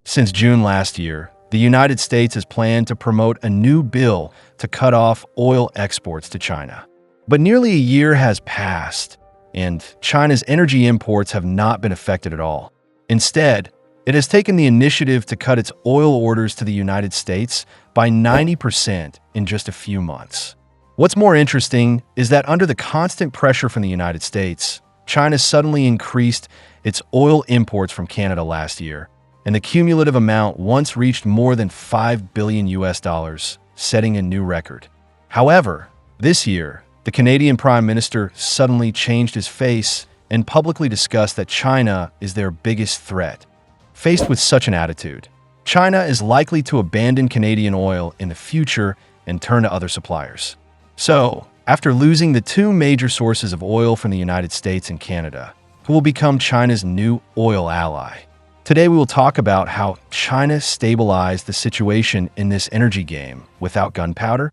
Since June last year, the United States has planned to promote a new bill to cut off oil exports to China. But nearly a year has passed, and China's energy imports have not been affected at all. Instead, it has taken the initiative to cut its oil orders to the United States by 90% in just a few months. What's more interesting is that under the constant pressure from the United States, China suddenly increased its oil imports from Canada last year, and the cumulative amount once reached more than $5 billion, setting a new record. However, this year, the Canadian Prime Minister suddenly changed his face and publicly discussed that China is their biggest threat. Faced with such an attitude, China is likely to abandon Canadian oil in the future and turn to other suppliers. So, after losing the two major sources of oil from the United States and Canada, who will become China's new oil ally? Today we will talk about how China stabilized the situation in this energy game without gunpowder.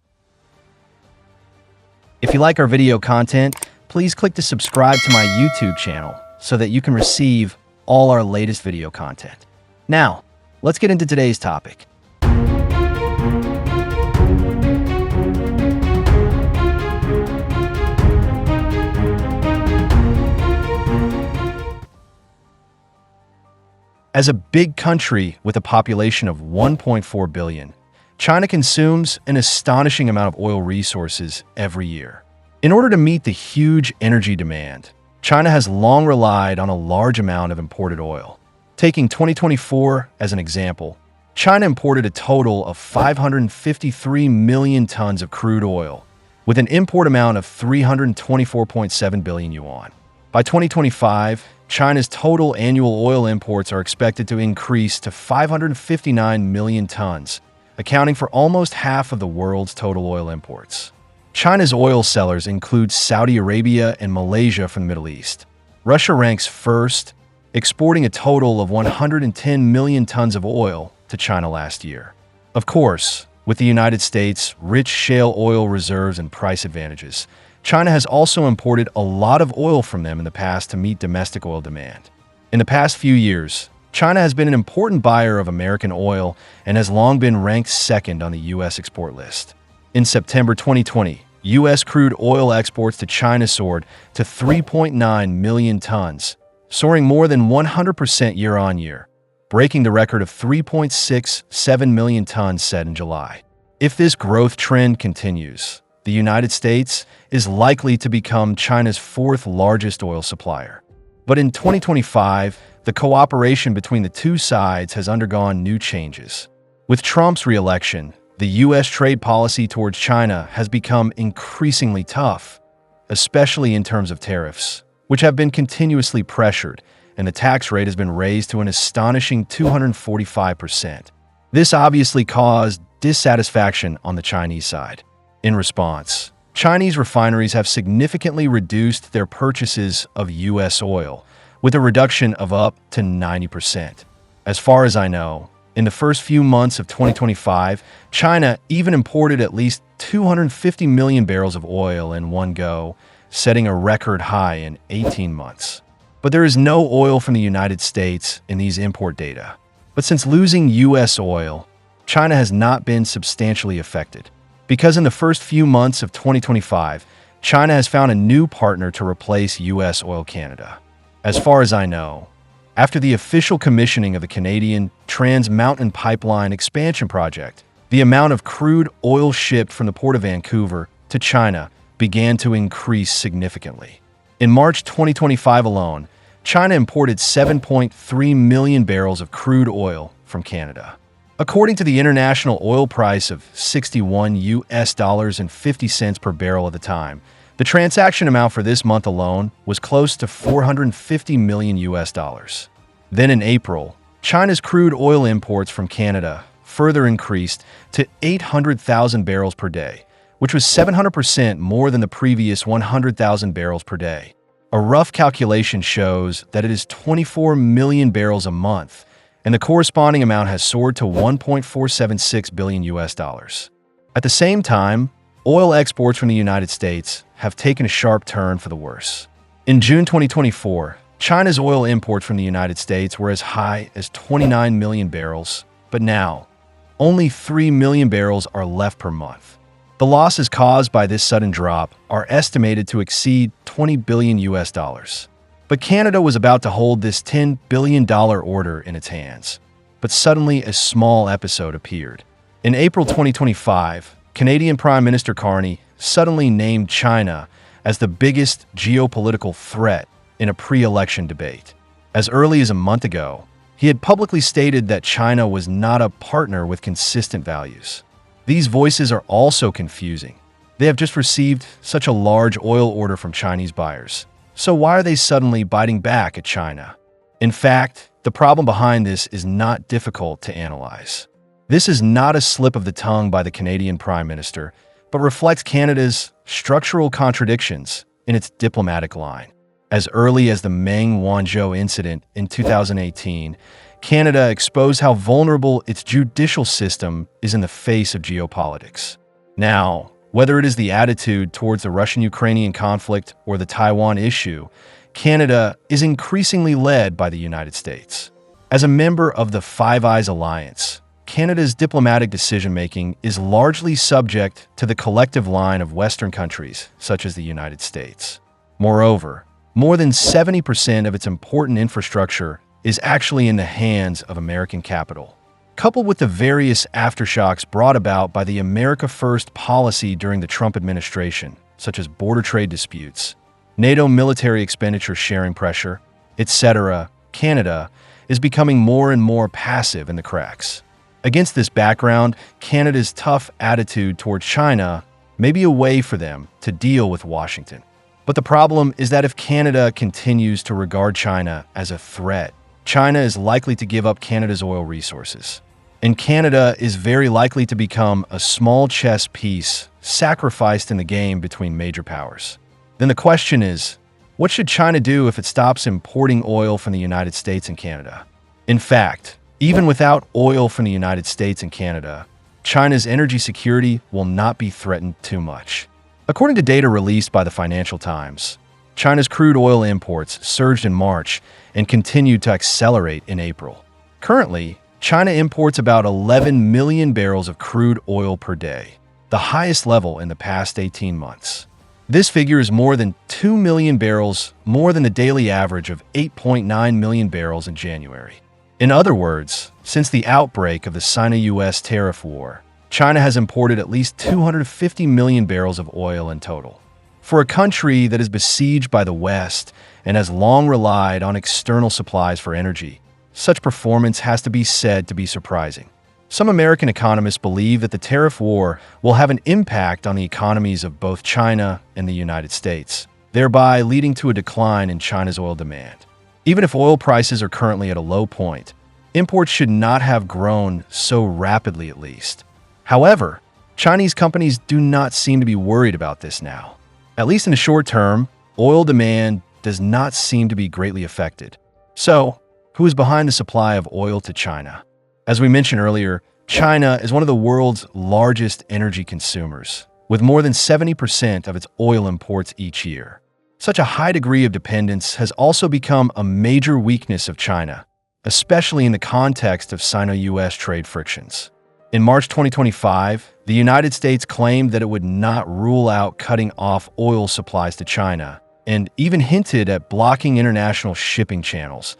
If you like our video content, please click to subscribe to my YouTube channel so that you can receive all our latest video content. Now, let's get into today's topic. As a big country with a population of 1.4 billion, China consumes an astonishing amount of oil resources every year. In order to meet the huge energy demand, China has long relied on a large amount of imported oil. Taking 2024 as an example, China imported a total of 553 million tons of crude oil, with an import amount of 324.7 billion yuan. By 2025, China's total annual oil imports are expected to increase to 559 million tons, accounting for almost half of the world's total oil imports. China's oil sellers include Saudi Arabia and Malaysia from the Middle East. Russia ranks first, exporting a total of 110 million tons of oil to China last year. Of course, with the United States' rich shale oil reserves and price advantages, China has also imported a lot of oil from them in the past to meet domestic oil demand. In the past few years, China has been an important buyer of American oil and has long been ranked second on the U.S. export list. In September 2020, U.S. crude oil exports to China soared to 3.9 million tons, soaring more than 100% year-on-year, breaking the record of 3.67 million tons set in July. If this growth trend continues, the United States is likely to become China's fourth largest oil supplier. But in 2025, the cooperation between the two sides has undergone new changes. With Trump's re-election, the U.S. trade policy towards China has become increasingly tough, especially in terms of tariffs, which have been continuously pressured, and the tax rate has been raised to an astonishing 245%. This obviously caused dissatisfaction on the Chinese side. In response, Chinese refineries have significantly reduced their purchases of U.S. oil, with a reduction of up to 90%. As far as I know, in the first few months of 2025, China even imported at least 250 million barrels of oil in one go, setting a record high in 18 months. But there is no oil from the United States in these import data. But since losing U.S. oil, China has not been substantially affected. Because in the first few months of 2025, China has found a new partner to replace U.S. Oil Canada. As far as I know, after the official commissioning of the Canadian Trans Mountain Pipeline expansion project, the amount of crude oil shipped from the Port of Vancouver to China began to increase significantly. In March 2025 alone, China imported 7.3 million barrels of crude oil from Canada. According to the international oil price of $61.50 per barrel at the time, the transaction amount for this month alone was close to $450 million. Then in April, China's crude oil imports from Canada further increased to 800,000 barrels per day, which was 700% more than the previous 100,000 barrels per day. A rough calculation shows that it is 24 million barrels a month, and the corresponding amount has soared to $1.476 billion. At the same time, oil exports from the United States have taken a sharp turn for the worse. In June 2024, China's oil imports from the United States were as high as 29 million barrels, but now, only 3 million barrels are left per month. The losses caused by this sudden drop are estimated to exceed $20 billion US. But Canada was about to hold this $10 billion order in its hands. But suddenly a small episode appeared. In April 2025, Canadian Prime Minister Carney suddenly named China as the biggest geopolitical threat in a pre-election debate. As early as a month ago, he had publicly stated that China was not a partner with consistent values. These voices are also confusing. They have just received such a large oil order from Chinese buyers. So why are they suddenly biting back at China? In fact, the problem behind this is not difficult to analyze. This is not a slip of the tongue by the Canadian Prime Minister, but reflects Canada's structural contradictions in its diplomatic line. As early as the Meng Wanzhou incident in 2018, Canada exposed how vulnerable its judicial system is in the face of geopolitics. Now, whether it is the attitude towards the Russian-Ukrainian conflict or the Taiwan issue, Canada is increasingly led by the United States. As a member of the Five Eyes Alliance, Canada's diplomatic decision-making is largely subject to the collective line of Western countries, such as the United States. Moreover, more than 70% of its important infrastructure is actually in the hands of American capital. Coupled with the various aftershocks brought about by the America First policy during the Trump administration, such as border trade disputes, NATO military expenditure sharing pressure, etc., Canada is becoming more and more passive in the cracks. Against this background, Canada's tough attitude toward China may be a way for them to deal with Washington. But the problem is that if Canada continues to regard China as a threat, China is likely to give up Canada's oil resources. And Canada is very likely to become a small chess piece sacrificed in the game between major powers. Then the question is, what should China do if it stops importing oil from the United States and Canada? In fact, even without oil from the United States and Canada, China's energy security will not be threatened too much. According to data released by the Financial Times, China's crude oil imports surged in March and continued to accelerate in April. Currently, China imports about 11 million barrels of crude oil per day, the highest level in the past 18 months. This figure is more than 2 million barrels more than the daily average of 8.9 million barrels in January. In other words, since the outbreak of the Sino-US tariff war, China has imported at least 250 million barrels of oil in total. For a country that is besieged by the West and has long relied on external supplies for energy, such performance has to be said to be surprising. Some American economists believe that the tariff war will have an impact on the economies of both China and the United States, thereby leading to a decline in China's oil demand. Even if oil prices are currently at a low point, imports should not have grown so rapidly at least. However, Chinese companies do not seem to be worried about this now. At least in the short term, oil demand does not seem to be greatly affected. So, who is behind the supply of oil to China? As we mentioned earlier, China is one of the world's largest energy consumers, with more than 70% of its oil imports each year. Such a high degree of dependence has also become a major weakness of China, especially in the context of Sino-US trade frictions. In March 2025, the United States claimed that it would not rule out cutting off oil supplies to China, and even hinted at blocking international shipping channels,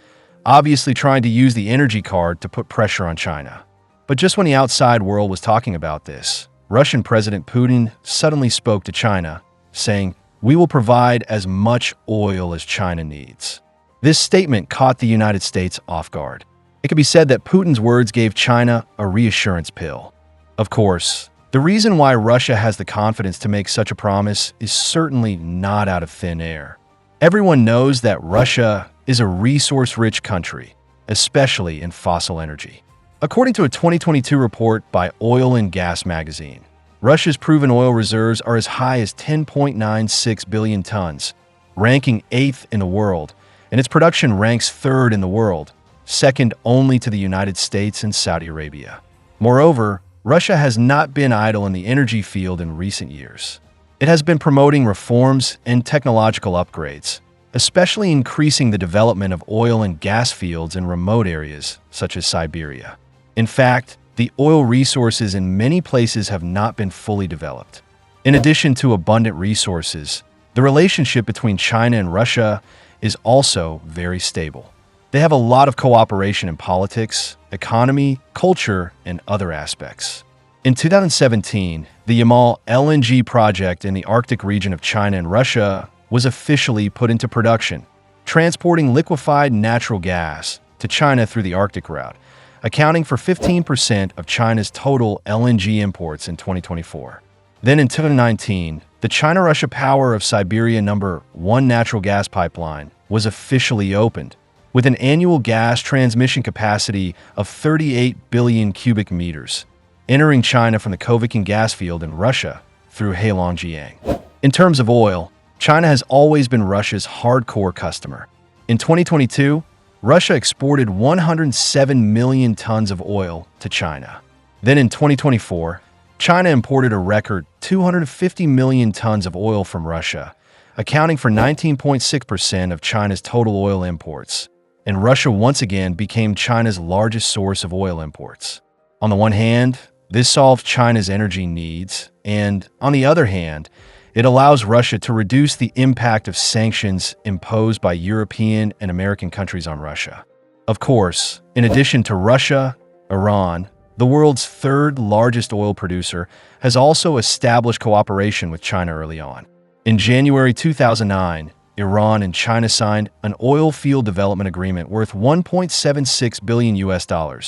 obviously trying to use the energy card to put pressure on China. But just when the outside world was talking about this, Russian President Putin suddenly spoke to China, saying, "We will provide as much oil as China needs." This statement caught the United States off guard. It could be said that Putin's words gave China a reassurance pill. Of course, the reason why Russia has the confidence to make such a promise is certainly not out of thin air. Everyone knows that Russia is a resource-rich country, especially in fossil energy. According to a 2022 report by Oil and Gas magazine, Russia's proven oil reserves are as high as 10.96 billion tons, ranking 8th in the world, and its production ranks 3rd in the world, second only to the United States and Saudi Arabia. Moreover, Russia has not been idle in the energy field in recent years. It has been promoting reforms and technological upgrades, especially increasing the development of oil and gas fields in remote areas such as Siberia. In fact, the oil resources in many places have not been fully developed. In addition to abundant resources, the relationship between China and Russia is also very stable. They have a lot of cooperation in politics, economy, culture, and other aspects. In 2017, the Yamal LNG project in the Arctic region of China and Russia was officially put into production, transporting liquefied natural gas to China through the Arctic route, accounting for 15% of China's total LNG imports in 2024. Then in 2019, the China-Russia Power of Siberia No. 1 natural gas pipeline was officially opened, with an annual gas transmission capacity of 38 billion cubic meters, entering China from the Kovakin gas field in Russia through Heilongjiang. In terms of oil, China has always been Russia's hardcore customer. In 2022, Russia exported 107 million tons of oil to China. Then in 2024, China imported a record 250 million tons of oil from Russia, accounting for 19.6% of China's total oil imports. And Russia once again became China's largest source of oil imports. On the one hand, this solves China's energy needs, and on the other hand, it allows Russia to reduce the impact of sanctions imposed by European and American countries on Russia. Of course, in addition to Russia, Iran, the world's third largest oil producer, has also established cooperation with China early on. In January 2009, Iran and China signed an oil field development agreement worth $1.76 billion,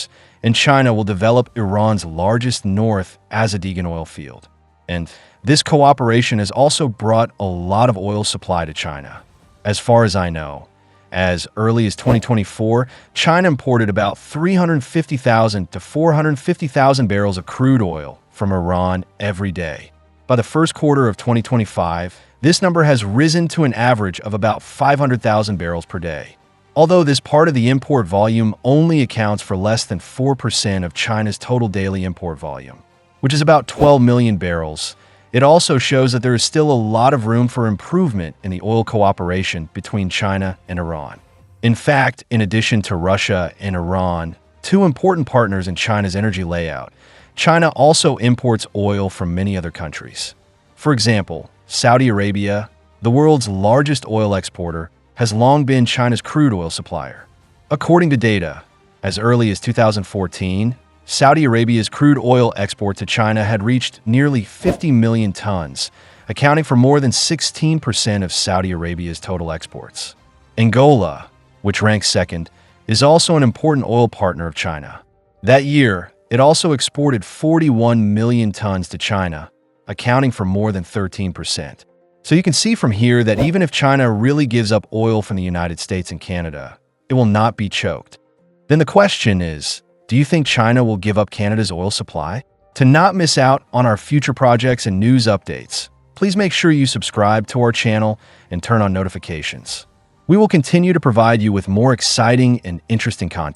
and China will develop Iran's largest North Azedegan oil field. And this cooperation has also brought a lot of oil supply to China. As far as I know, as early as 2024, China imported about 350,000 to 450,000 barrels of crude oil from Iran every day. By the first quarter of 2025, this number has risen to an average of about 500,000 barrels per day. Although this part of the import volume only accounts for less than 4% of China's total daily import volume, which is about 12 million barrels, it also shows that there is still a lot of room for improvement in the oil cooperation between China and Iran. In fact, in addition to Russia and Iran, two important partners in China's energy layout, China also imports oil from many other countries. For example, Saudi Arabia, the world's largest oil exporter, has long been China's crude oil supplier. According to data, as early as 2014, Saudi Arabia's crude oil export to China had reached nearly 50 million tons, accounting for more than 16% of Saudi Arabia's total exports. Angola, which ranks second, is also an important oil partner of China. That year, it also exported 41 million tons to China, accounting for more than 13%. So you can see from here that even if China really gives up oil from the United States and Canada, it will not be choked. Then the question is, do you think China will give up Canada's oil supply? To not miss out on our future projects and news updates, please make sure you subscribe to our channel and turn on notifications. We will continue to provide you with more exciting and interesting content.